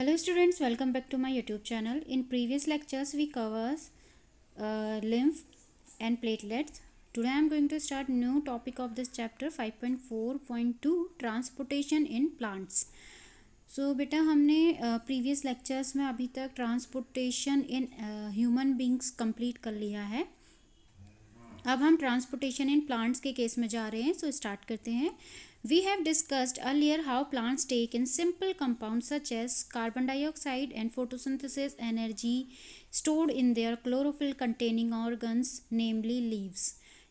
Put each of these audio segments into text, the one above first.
Hello students, welcome back to my YouTube channel. In previous lectures we covers lymph and platelets. Today I am going to start new topic of this chapter 5.4.2 transportation in plants. So बेटा हमने previous lectures में अभी तक transportation in human beings complete कर लिया है. अब हम ट्रांसपोर्टेशन इन प्लांट्स के केस में जा रहे हैं. सो स्टार्ट करते हैं. We have discussed earlier how plants take in simple compounds such as carbon dioxide and photosynthesis energy stored in their chlorophyll containing organs namely leaves.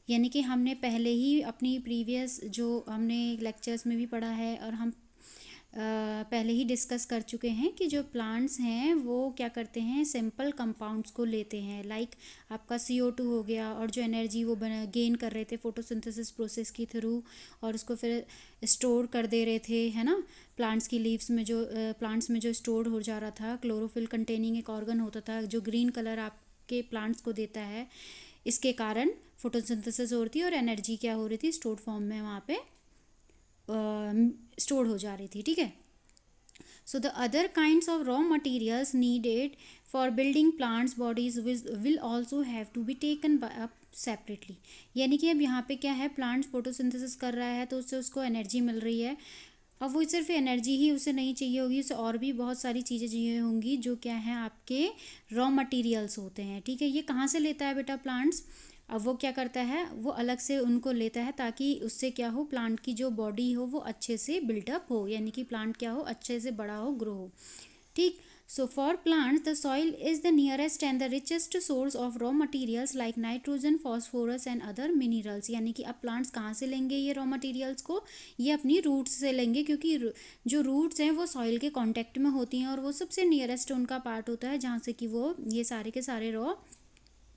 यानी कि हमने पहले ही अपनी प्रीवियस जो हमने लेक्चर्स में भी पढ़ा है और हम पहले ही डिस्कस कर चुके हैं कि जो प्लांट्स हैं वो क्या करते हैं, सिंपल कंपाउंड्स को लेते हैं. लाइक आपका CO2 हो गया और जो एनर्जी वो गेन कर रहे थे फोटोसिंथेसिस प्रोसेस के थ्रू और उसको फिर स्टोर कर दे रहे थे, है ना. प्लांट्स की लीव्स में जो प्लांट्स में जो स्टोर हो जा रहा था, क्लोरोफिल कंटेनिंग एक ऑर्गन होता था जो ग्रीन कलर आपके प्लांट्स को देता है. इसके कारण फोटोसिंथेसिस हो रही थी और एनर्जी क्या हो रही थी, स्टोर्ड फॉर्म में वहाँ पे स्टोर हो जा रही थी. ठीक है. So the other kinds of raw materials needed for building plants bodies will also have to be taken up separately. यानी कि अब यहाँ पे क्या है, प्लांट्स फोटोसिंथेसिस कर रहा है तो उससे उसको एनर्जी मिल रही है. अब वो सिर्फ एनर्जी ही उसे नहीं चाहिए होगी, उसे और भी बहुत सारी चीज़ें चाहिए होंगी जो क्या है आपके रॉ मटेरियल्स होते हैं. ठीक है. ये कहाँ से लेता है बेटा प्लांट्स. अब वो क्या करता है, वो अलग से उनको लेता है ताकि उससे क्या हो, प्लांट की जो बॉडी हो वो अच्छे से बिल्डअप हो, यानी कि प्लांट क्या हो, अच्छे से बड़ा हो, ग्रो हो. ठीक. So for plants the soil is the nearest and the richest source of raw materials like nitrogen, phosphorus and other minerals. यानी कि अब प्लांट्स कहाँ से लेंगे ये रॉ मटेरियल्स को, ये अपनी रूट्स से लेंगे, क्योंकि जो रूट्स हैं वो सॉइल के कॉन्टेक्ट में होती हैं और वो सबसे नियरेस्ट उनका पार्ट होता है जहाँ से कि वो ये सारे के सारे रॉ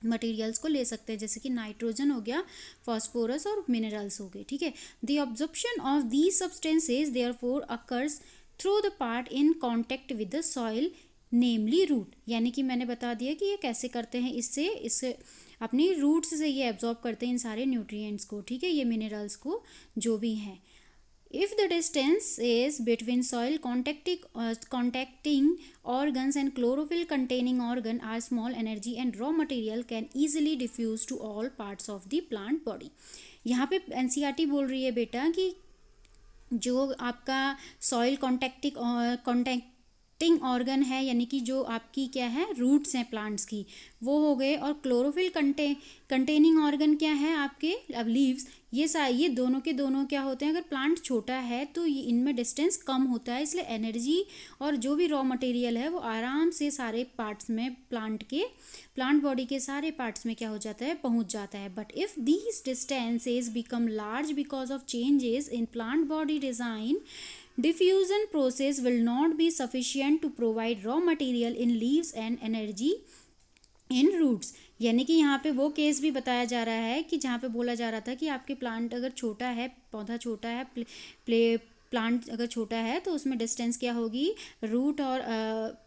मटेरियल्स को ले सकते हैं, जैसे कि नाइट्रोजन हो गया, फॉस्फोरस और मिनरल्स हो गए. ठीक है. The absorption of these substances therefore occurs through the part in contact with the soil namely root. यानी कि मैंने बता दिया कि ये कैसे करते हैं, इससे अपनी रूट्स से ये एब्जॉर्ब करते हैं इन सारे न्यूट्रिएंट्स को. ठीक है. ये मिनरल्स को जो भी हैं. If the distance is between soil contacting organs and chlorophyll containing organ are small, energy and raw material can easily diffuse to all parts of the plant body. यहाँ पे NCERT बोल रही है बेटा कि जो आपका सॉइल कॉन्टैक्टिंग ऑर्गन है, यानी कि जो आपकी क्या है, रूट्स हैं प्लांट्स की, वो हो गए, और क्लोरोफिल कंटेनिंग ऑर्गन क्या है आपके, अब लीव्स, ये दोनों के दोनों क्या होते हैं. अगर प्लांट छोटा है तो ये इनमें डिस्टेंस कम होता है, इसलिए एनर्जी और जो भी रॉ मटेरियल है वो आराम से सारे पार्ट्स में प्लांट बॉडी के सारे पार्ट्स में क्या हो जाता है, पहुंच जाता है. But if these distances become large because of changes in plant body design, diffusion process will not be sufficient to provide raw material in leaves and energy in roots. यानी कि यहाँ पे वो केस भी बताया जा रहा है कि जहाँ पे बोला जा रहा था कि आपके प्लांट अगर छोटा है, पौधा छोटा है, प्लांट अगर छोटा है तो उसमें डिस्टेंस क्या होगी, रूट और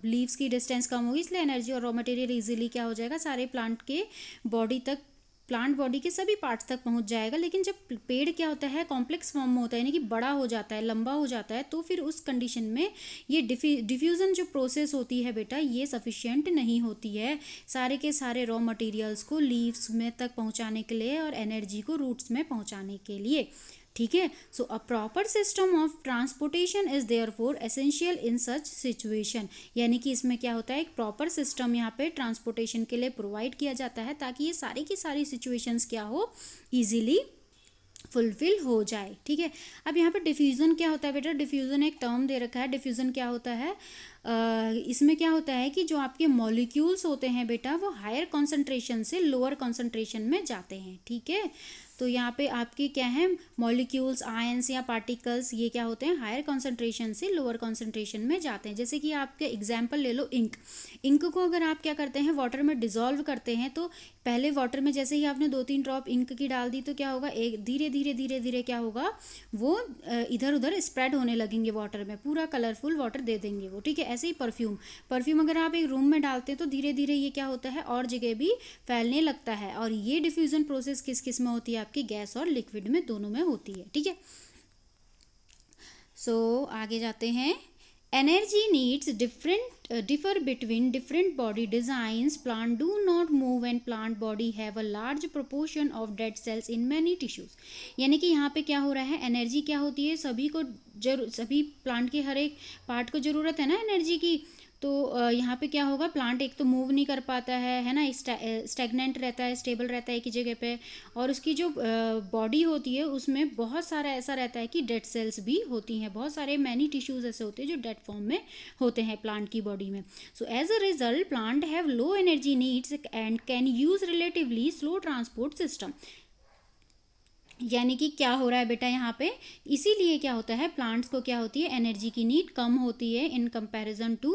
लीव्स की डिस्टेंस कम होगी, इसलिए एनर्जी और रॉ मटेरियल इजीली क्या हो जाएगा, सारे प्लांट बॉडी के सभी पार्ट्स तक पहुंच जाएगा. लेकिन जब पेड़ क्या होता है, कॉम्प्लेक्स फॉर्म में होता है, यानी कि बड़ा हो जाता है, लंबा हो जाता है, तो फिर उस कंडीशन में ये डिफ्यूज़न जो प्रोसेस होती है बेटा, ये सफिशिएंट नहीं होती है सारे के सारे रॉ मटेरियल्स को लीव्स में तक पहुंचाने के लिए और एनर्जी को रूट्स में पहुंचाने के लिए. ठीक है. So a proper system of transportation is therefore essential in such situation. यानी कि इसमें क्या होता है, एक प्रॉपर सिस्टम यहाँ पे ट्रांसपोर्टेशन के लिए प्रोवाइड किया जाता है ताकि ये सारी की सारी सिचुएशंस क्या हो, इजीली फुलफिल हो जाए. ठीक है. अब यहाँ पे डिफ्यूज़न क्या होता है बेटा, डिफ्यूज़न एक टर्म दे रखा है. डिफ्यूज़न क्या होता है, इसमें क्या होता है कि जो आपके मॉलिक्यूल्स होते हैं बेटा वो हायर कॉन्सेंट्रेशन से लोअर कॉन्सेंट्रेशन में जाते हैं. ठीक है. तो यहाँ पे आपके क्या है, मॉलिक्यूल्स, आयंस या पार्टिकल्स, ये क्या होते हैं, हायर कॉन्सेंट्रेशन से लोअर कॉन्सेंट्रेशन में जाते हैं. जैसे कि आपके एग्जाम्पल ले लो, इंक को अगर आप क्या करते हैं, वाटर में डिजॉल्व करते हैं, तो पहले वाटर में जैसे ही आपने 2-3 ड्रॉप इंक की डाल दी तो क्या होगा, एक धीरे धीरे क्या होगा, वो इधर उधर स्प्रेड होने लगेंगे वाटर में, पूरा कलरफुल वाटर दे देंगे वो. ठीक है. ऐसे ही परफ्यूम अगर आप एक रूम में डालते हैं तो धीरे धीरे ये क्या होता है, और जगह भी फैलने लगता है. और ये डिफ्यूजन प्रोसेस किस में होती है, आपकी गैस और लिक्विड में, दोनों में होती है. ठीक है. सो आगे जाते हैं. Energy needs differ between different body designs. Plant do not move and plant body have a large proportion of dead cells in many tissues. यानी कि यहाँ पे क्या हो रहा है, एनर्जी क्या होती है, सभी को सभी प्लांट के हर एक पार्ट को ज़रूरत है ना एनर्जी की। तो यहाँ पे क्या होगा, प्लांट एक तो मूव नहीं कर पाता है ना, स्टैग्नेंट रहता है, स्टेबल रहता है एक ही जगह पे, और उसकी जो बॉडी होती है उसमें बहुत सारा ऐसा रहता है कि डेड सेल्स भी होती हैं, बहुत सारे मैनी टिश्यूज़ ऐसे होते हैं जो डेड फॉर्म में होते हैं प्लांट की बॉडी में। So as a result plant have low energy needs and can use relatively slow transport system. यानी कि क्या हो रहा है बेटा यहाँ पे, इसीलिए क्या होता है, प्लांट्स को क्या होती है, एनर्जी की नीड कम होती है in comparison to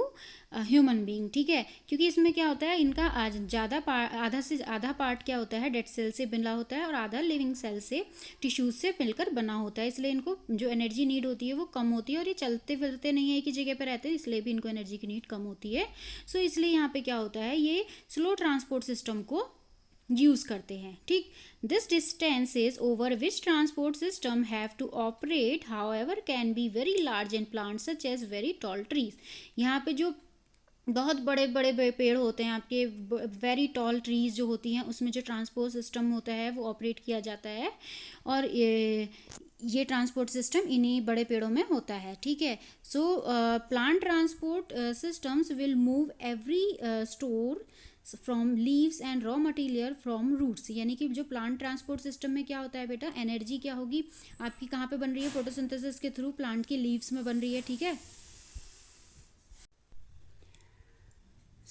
human being, ठीक है। क्योंकि इसमें क्या होता है, इनका आज ज़्यादा आधा से आधा पार्ट क्या होता है, डेड सेल से बना होता है और आधा लिविंग सेल से, टिश्यूज से मिलकर बना होता है, इसलिए इनको जो एनर्जी नीड होती है वो कम होती है, और ये चलते फिरते नहीं है एक ही जगह पर रहते हैं, इसलिए भी इनको एनर्जी की नीड कम होती है। सो इसलिए यहाँ पे क्या होता है, ये स्लो ट्रांसपोर्ट सिस्टम को यूज़ करते हैं, ठीक। This distances over which transport system have to operate however can be very large in plants such as very tall trees. यहाँ पे जो बहुत बड़े बड़े पेड़ होते हैं आपके, वेरी टॉल ट्रीज जो होती हैं, उसमें जो ट्रांसपोर्ट सिस्टम होता है वो ऑपरेट किया जाता है, और ये ट्रांसपोर्ट सिस्टम इन्हीं बड़े पेड़ों में होता है, ठीक है। So plant transport systems will move every store from leaves and raw material from roots. यानी कि जो प्लांट ट्रांसपोर्ट सिस्टम में क्या होता है बेटा, एनर्जी क्या होगी आपकी, कहाँ पे बन रही है, फोटोसिंथेसिस के थ्रू प्लांट की लीव्स में बन रही है, ठीक है।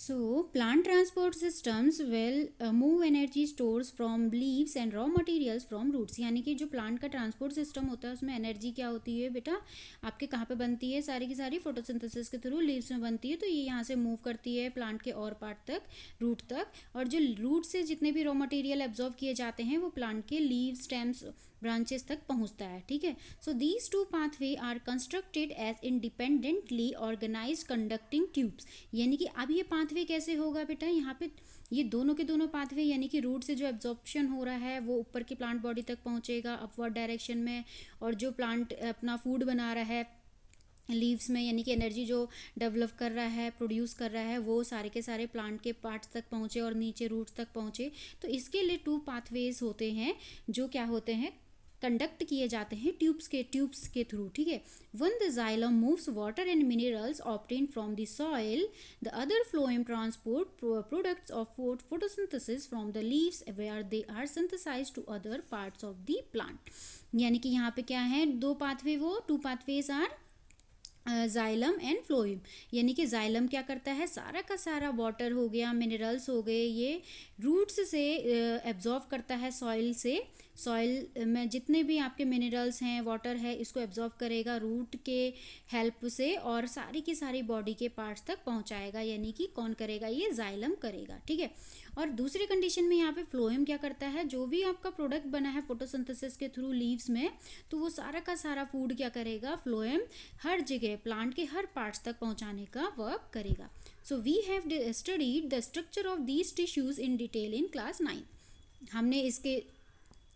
So, plant transport systems will move energy stores from leaves and raw materials from roots। यानी कि जो प्लांट का ट्रांसपोर्ट सिस्टम होता है उसमें एनर्जी क्या होती है बेटा, आपके कहाँ पे बनती है, सारी की सारी फोटोसिंथेसिस के थ्रू लीव्स में बनती है, तो ये यहाँ से मूव करती है प्लांट के और पार्ट तक, रूट तक, और जो रूट से जितने भी रॉ मटेरियल एब्जॉर्व किए जाते हैं वो प्लांट के लीव, स्टेम्स, ब्रांचेस तक पहुंचता है, ठीक है। So these two pathway are constructed as independently organised conducting tubes. यानी कि अब ये पाथवे कैसे होगा बेटा, यहाँ पे ये दोनों के दोनों पाथवे, यानी कि रूट से जो एब्जॉर्प्शन हो रहा है वो ऊपर की प्लांट बॉडी तक पहुंचेगा अपवर्ड डायरेक्शन में, और जो प्लांट अपना फूड बना रहा है लीव्स में, यानी कि एनर्जी जो डेवलप कर रहा है, प्रोड्यूस कर रहा है, वो सारे के सारे प्लांट के पार्ट्स तक पहुँचे और नीचे रूट्स तक पहुँचे। तो इसके लिए टू पाथवेज होते हैं जो क्या होते हैं, कंडक्ट किए जाते हैं ट्यूब्स के थ्रू, ठीक है। One the xylem moves water and minerals obtain from the soil, the other phloem transport products of photosynthesis from the leaves where they are synthesised to other parts of the plant. यानी कि यहाँ पे क्या है, दो pathway, वो two pathways are xylem and phloem. यानी कि जाइलम क्या करता है, सारा का सारा वाटर हो गया, मिनरल्स हो गए, ये रूट्स से एब्जॉर्व करता है सॉइल से, सॉइल में जितने भी आपके मिनरल्स हैं, वाटर है, इसको एब्जॉर्व करेगा रूट के हेल्प से और सारी की सारी बॉडी के पार्ट्स तक पहुंचाएगा। यानी कि कौन करेगा, ये जाइलम करेगा, ठीक है। और दूसरी कंडीशन में यहाँ पे फ्लोएम क्या करता है, जो भी आपका प्रोडक्ट बना है फोटोसिंथेसिस के थ्रू लीव्स में, तो वो सारा का सारा फूड क्या करेगा, फ्लोएम हर जगह प्लांट के हर पार्ट्स तक पहुंचाने का वर्क करेगा। So we have studied the structure of these tissues in detail in class 9। हमने इसके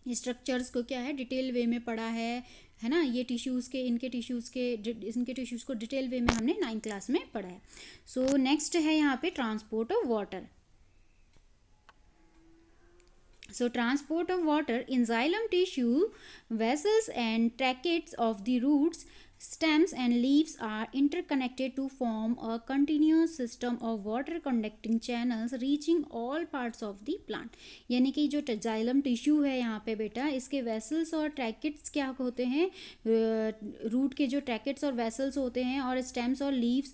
स्ट्रक्चर्स को क्या है, डिटेल वे में पढ़ा है ना, ये टिश्यूज़ के इनके टिश्यूज़ को डिटेल वे में हमने 9th क्लास में पढ़ा है। सो नेक्स्ट है यहाँ पे transport of water. So transport of water in xylem tissue, vessels and tracheids of the roots, stems and leaves are interconnected to form a continuous system of water conducting channels reaching all parts of the plant। यानी कि जो xylem tissue है यहाँ पे बेटा, इसके vessels और tracheids क्या होते हैं, रूट के जो ट्रैकेट्स और वेसल्स होते हैं, और स्टेम्स और लीव्स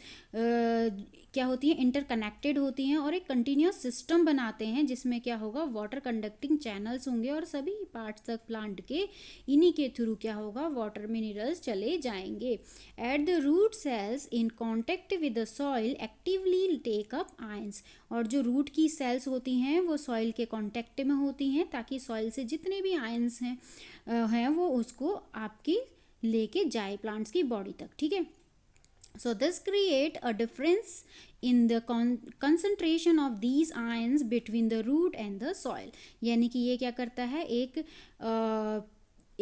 क्या होती हैं, इंटरकनेक्टेड होती हैं और एक कंटिन्यूस सिस्टम बनाते हैं, जिसमें क्या होगा, वाटर कंडक्टिंग चैनल्स होंगे और सभी पार्ट्स तक प्लांट के इन्हीं के थ्रू क्या होगा, वाटर मिनरल्स चले जाएंगे। At the root cells in contact with the soil actively take up ions. और जो रूट की सेल्स होती हैं वो सॉइल के कॉन्टेक्ट में होती हैं, ताकि सॉइल से जितने भी आयंस हैं वो उसको आपकी लेके जाए प्लांट्स की बॉडी तक, ठीक है। So this create a difference in the concentration of these ions between the root and the soil। यानी कि ये क्या करता है,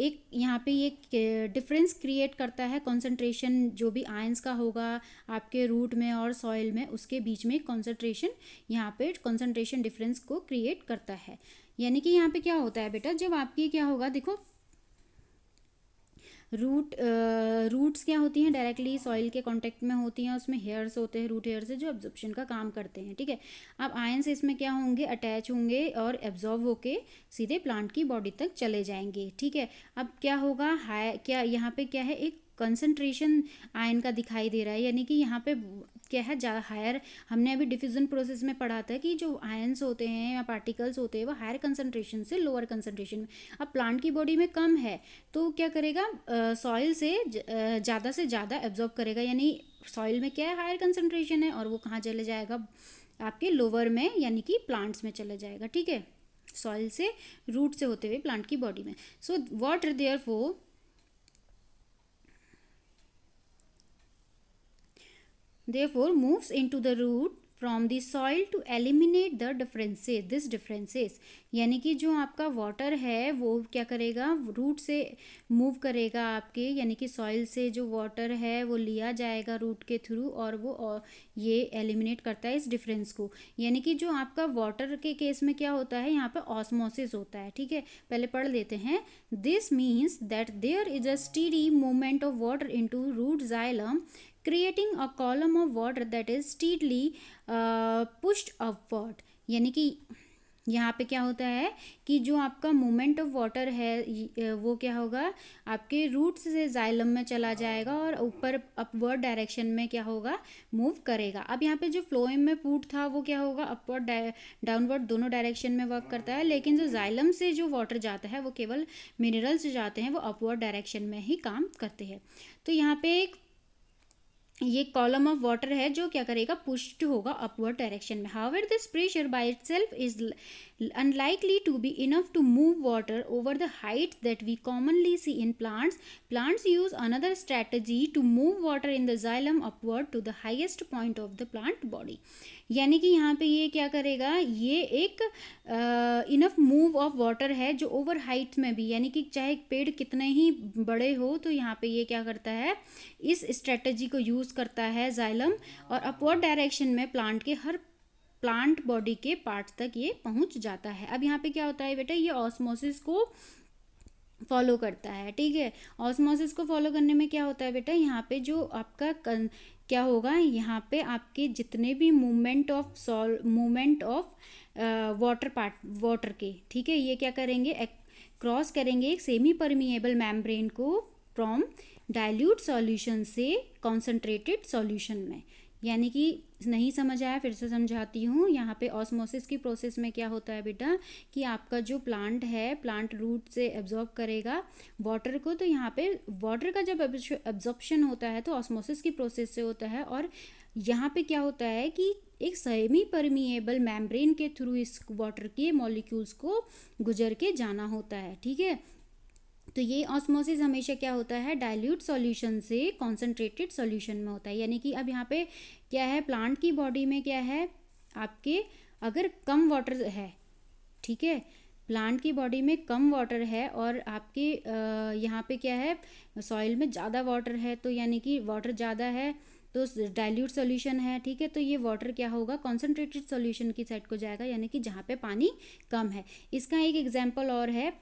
एक यहाँ पे ये डिफरेंस क्रिएट करता है, कंसंट्रेशन जो भी आयंस का होगा आपके रूट में और सॉइल में, उसके बीच में कंसंट्रेशन, यहाँ पे कंसंट्रेशन डिफरेंस को क्रिएट करता है। यानी कि यहाँ पे क्या होता है बेटा, जब आपकी क्या होगा, देखो रूट्स क्या होती हैं, डायरेक्टली सॉइल के कांटेक्ट में होती हैं, उसमें हेयर्स होते हैं, रूट हेयर से जो एब्जॉर्प्शन का काम करते हैं, ठीक है। अब आयंस इसमें क्या होंगे, अटैच होंगे और एब्जॉर्ब होके सीधे प्लांट की बॉडी तक चले जाएंगे, ठीक है। अब क्या होगा, हाई क्या यहाँ पे क्या है, एक कंसंट्रेशन आयन का दिखाई दे रहा है, यानी कि यहाँ पे क्या है, हायर, हमने अभी डिफ्यूजन प्रोसेस में पढ़ा था कि जो आयंस होते हैं या पार्टिकल्स होते हैं वो हायर कंसंट्रेशन से लोअर कंसंट्रेशन में, अब प्लांट की बॉडी में कम है तो क्या करेगा, सॉइल से ज़्यादा से ज़्यादा एब्जॉर्ब करेगा, यानी सॉइल में क्या है, हायर कंसंट्रेशन है, और वो कहाँ चले जाएगा, आपके लोअर में, यानी कि प्लांट्स में चले जाएगा, ठीक है, सॉइल से, रूट से होते हुए प्लांट की बॉडी में। So water therefore moves into the root from the soil to eliminate the differences। यानी कि जो आपका वाटर है वो क्या करेगा, रूट से मूव करेगा आपके, यानी कि सॉइल से जो वाटर है वो लिया जाएगा रूट के थ्रू, और वो ये एलिमिनेट करता है इस डिफरेंस को। यानी कि जो आपका वाटर के केस में क्या होता है, यहाँ पे ऑस्मोसिस होता है, ठीक है, पहले पढ़ लेते हैं। This means that there is a steady movement of water into root xylem, creating a column of water that is steadily pushed upward। यानी कि यहाँ पे क्या होता है कि जो आपका मूवमेंट ऑफ वाटर है वो क्या होगा, आपके रूट से जाइलम में चला जाएगा और ऊपर अपवर्ड डायरेक्शन में क्या होगा, मूव करेगा। अब यहाँ पे जो फ्लोएम में फूड था वो क्या होगा, अपवर्ड डाउनवर्ड दोनों डायरेक्शन में वर्क करता है, लेकिन जो जाइलम से जो वाटर जाता है वो केवल मिनरल्स जाते हैं, वो अपवर्ड डायरेक्शन में ही काम करते हैं। तो यहाँ पे एक ये कॉलम ऑफ वाटर है जो क्या करेगा, पुश्ड होगा अपवर्ड डायरेक्शन में। However this pressure by itself is unlikely to be enough to move water over the height that we commonly see in plants. Plants use another strategy to move water in the xylem upward to the highest point of the plant body। यानी कि यहाँ पे ये क्या करेगा, ये एक enough move of water है जो ओवर हाइट में भी, यानी कि चाहे पेड़ कितने ही बड़े हो तो यहाँ पे ये क्या करता है, इस स्ट्रेटजी को यूज़ करता है जाइलम, और अपवर्ड डायरेक्शन में प्लांट के हर प्लांट बॉडी के पार्ट तक ये पहुंच जाता है। अब यहाँ पे क्या होता है बेटा, ये ऑस्मोसिस को फॉलो करता है, ठीक है। ऑस्मोसिस को फॉलो करने में क्या होता है बेटा, यहाँ पे जो आपका क्या होगा, यहाँ पे आपके जितने भी मूवमेंट ऑफ वाटर के, ठीक है, ये क्या करेंगे, क्रॉस करेंगे एक सेमी परमिएबल मेम्ब्रेन को फ्रॉम डाइल्यूट सॉल्यूशन से कॉन्सेंट्रेटेड सॉल्यूशन में। यानी कि नहीं समझ आया, फिर से समझाती हूँ। यहाँ पे ऑस्मोसिस की प्रोसेस में क्या होता है बेटा, कि आपका जो प्लांट है, प्लांट रूट से एब्जॉर्ब करेगा वाटर को, तो यहाँ पे वाटर का जब एब्जॉर्प्शन होता है तो ऑस्मोसिस की प्रोसेस से होता है, और यहाँ पे क्या होता है कि एक सेमी परमिएबल मेम्ब्रेन के थ्रू इस वाटर के मॉलिक्यूल्स को गुजर के जाना होता है, ठीक है। तो ये ऑस्मोसिस हमेशा क्या होता है, डाइल्यूट सॉल्यूशन से कॉन्सेंट्रेटेड सॉल्यूशन में होता है। यानी कि अब यहाँ पे क्या है, प्लांट की बॉडी में क्या है, आपके अगर कम वाटर है, ठीक है, प्लांट की बॉडी में कम वाटर है और आपके यहाँ पे क्या है, सॉइल में ज़्यादा वाटर है, तो यानी कि वाटर ज़्यादा है तो डाइल्यूट सॉल्यूशन है, ठीक है, तो ये वाटर क्या होगा, कॉन्सेंट्रेटेड सॉल्यूशन की साइड को जाएगा, यानी कि जहाँ पे पानी कम है। इसका एक एग्जाम्पल और है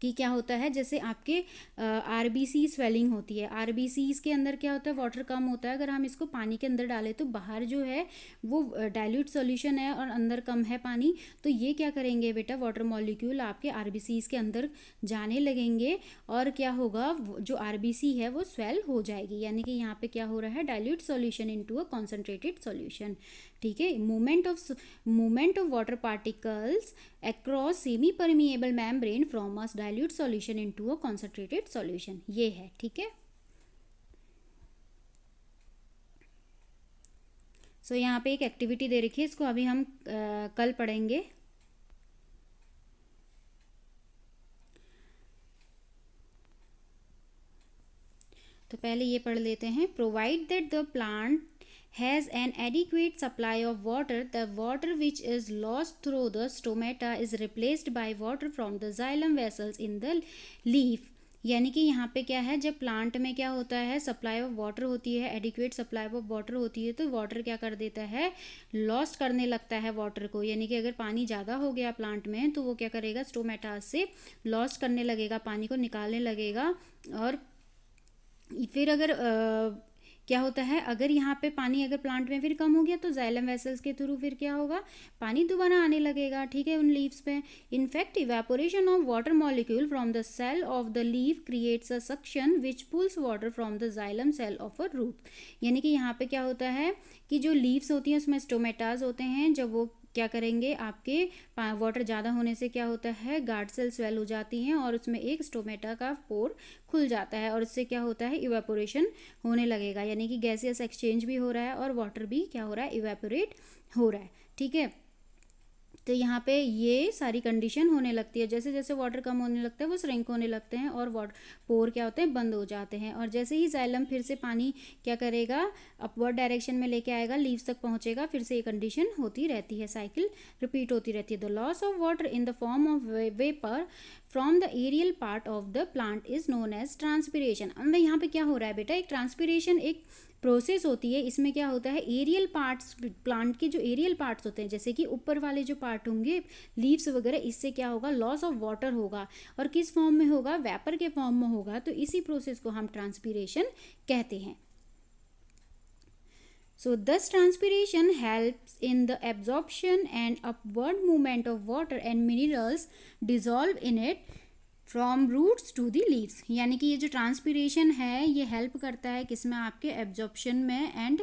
कि क्या होता है, जैसे आपके आरबीसी स्वेलिंग होती है, आरबीसी के अंदर क्या होता है, वाटर कम होता है, अगर हम इसको पानी के अंदर डालें तो बाहर जो है वो डाइल्यूट सॉल्यूशन है और अंदर कम है पानी, तो ये क्या करेंगे बेटा, वाटर मॉलिक्यूल आपके आरबीसी के अंदर जाने लगेंगे और क्या होगा, जो आरबीसी है वो स्वेल हो जाएगी। यानी कि यहाँ पे क्या हो रहा है, dilute solution into a concentrated solution, ठीक है। Movement of water particles across semi permeable membrane from a dilute solution into a concentrated solution, ये है, ठीक है। सो यहाँ पे एक एक्टिविटी दे रखी है, इसको अभी हम कल पढ़ेंगे। तो पहले ये पढ़ लेते हैं। Provide that the plant has an adequate supply of water, the water which is lost through the stomata is replaced by water from the xylem vessels in the leaf। यानी कि यहाँ पे क्या है, जब प्लांट में क्या होता है, सप्लाई ऑफ वाटर होती है, एडिक्वेट सप्लाई ऑफ वाटर होती है, तो वाटर क्या कर देता है, लॉस्ट करने लगता है वाटर को। यानी कि अगर पानी ज़्यादा हो गया प्लांट में तो वो क्या करेगा, स्टोमेटास से लॉस्ट करने लगेगा, पानी को निकालने लगेगा। और फिर अगर क्या होता है, अगर यहाँ पे पानी अगर प्लांट में फिर कम हो गया तो जाइलम वेसल्स के थ्रू फिर क्या होगा, पानी दोबारा आने लगेगा, ठीक है, उन लीव्स पे। In fact evaporation of water molecule from the cell of the leaf creates a suction which pulls water from the xylem cell of a root. यानी कि यहाँ पे क्या होता है कि जो लीव्स होती हैं उसमें स्टोमेटाज होते हैं, जब वो क्या करेंगे, आपके वाटर ज़्यादा होने से क्या होता है, गार्ड सेल स्वेल हो जाती हैं और उसमें एक स्टोमेटा का पोर खुल जाता है और इससे क्या होता है, इवेपोरेशन होने लगेगा। यानी कि गैसियस एक्सचेंज भी हो रहा है और वाटर भी क्या हो रहा है, इवेपोरेट हो रहा है, ठीक है। तो यहाँ पे ये सारी कंडीशन होने लगती है। जैसे जैसे वाटर कम होने लगता है वो श्रिंक होने लगते हैं और वाटर पोर क्या होते हैं, बंद हो जाते हैं। और जैसे ही जाइलम फिर से पानी क्या करेगा, अपवर्ड डायरेक्शन में लेके आएगा, लीव्स तक पहुँचेगा, फिर से ये कंडीशन होती रहती है, साइकिल रिपीट होती रहती है। The loss of water in the form of vapour from the aerial part of the plant is known as transpiration. अंदर यहाँ पे क्या हो रहा है बेटा, एक ट्रांसपिरेशन एक प्रोसेस होती है। इसमें क्या होता है, एरियल पार्ट्स, प्लांट के जो एरियल पार्ट्स होते हैं, जैसे कि ऊपर वाले जो पार्ट होंगे लीव्स वगैरह, इससे क्या होगा, लॉस ऑफ वाटर होगा। और किस फॉर्म में होगा, वेपर के फॉर्म में होगा। तो इसी प्रोसेस को हम ट्रांसपिरेशन कहते हैं। So thus transpiration helps in the absorption and upward movement of water and minerals dissolved in it from roots to the leaves. यानी कि ये जो ट्रांसपिरेशन है ये हेल्प करता है किसमें, आपके एब्जॉर्प्शन में and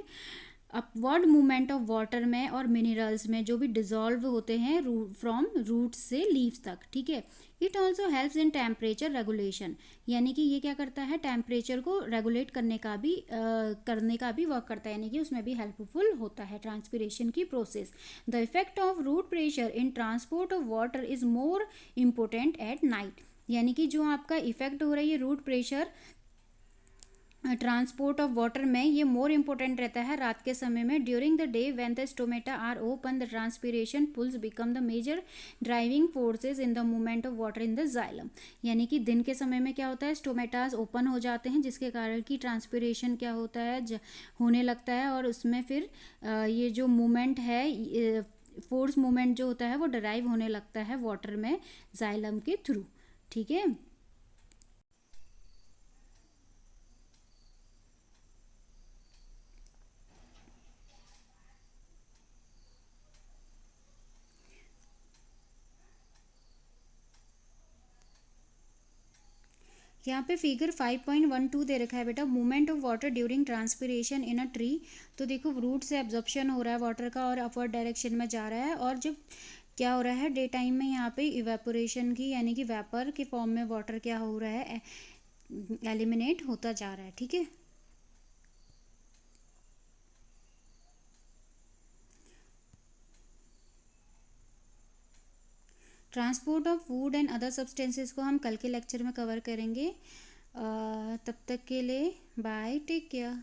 upward movement of water में और मिनरल्स में, जो भी डिजॉल्व होते हैं फ्रॉम रूट्स से लीव्स तक, ठीक है। It also helps in temperature regulation. यानी कि ये क्या करता है, टेम्परेचर को रेगुलेट करने का भी वर्क करता है, यानी कि उसमें भी हेल्पफुल होता है ट्रांसपिरेशन की process. The effect of root pressure in transport of water is more important at night. यानी कि जो आपका इफेक्ट हो रहा है ये root pressure transport of water में, ये मोर इम्पोर्टेंट रहता है रात के समय में। During the day when the stomata are open the transpiration pulls become the major driving forces in the movement of water in the xylem. यानी कि दिन के समय में क्या होता है, स्टोमेटाज ओपन हो जाते हैं जिसके कारण कि ट्रांसपिरेशन क्या होता है, होने लगता है और उसमें फिर ये जो मूवमेंट है, फोर्स मूवमेंट जो होता है वो डराइव होने लगता है वाटर में जाइलम के थ्रू, ठीक है। यहाँ पे फिगर 5.12 दे रखा है बेटा, movement of water during transpiration in a tree. तो देखो रूट से एब्जॉर्प्शन हो रहा है वाटर का और अपवर्ड डायरेक्शन में जा रहा है, और जब क्या हो रहा है डे टाइम में यहाँ पे इवेपोरेशन की, यानी कि वेपर के फॉर्म में वाटर क्या हो रहा है, एलिमिनेट होता जा रहा है, ठीक है। Transport of food and other substances को हम कल के लेक्चर में कवर करेंगे। तब तक के लिए बाय, टेक केयर।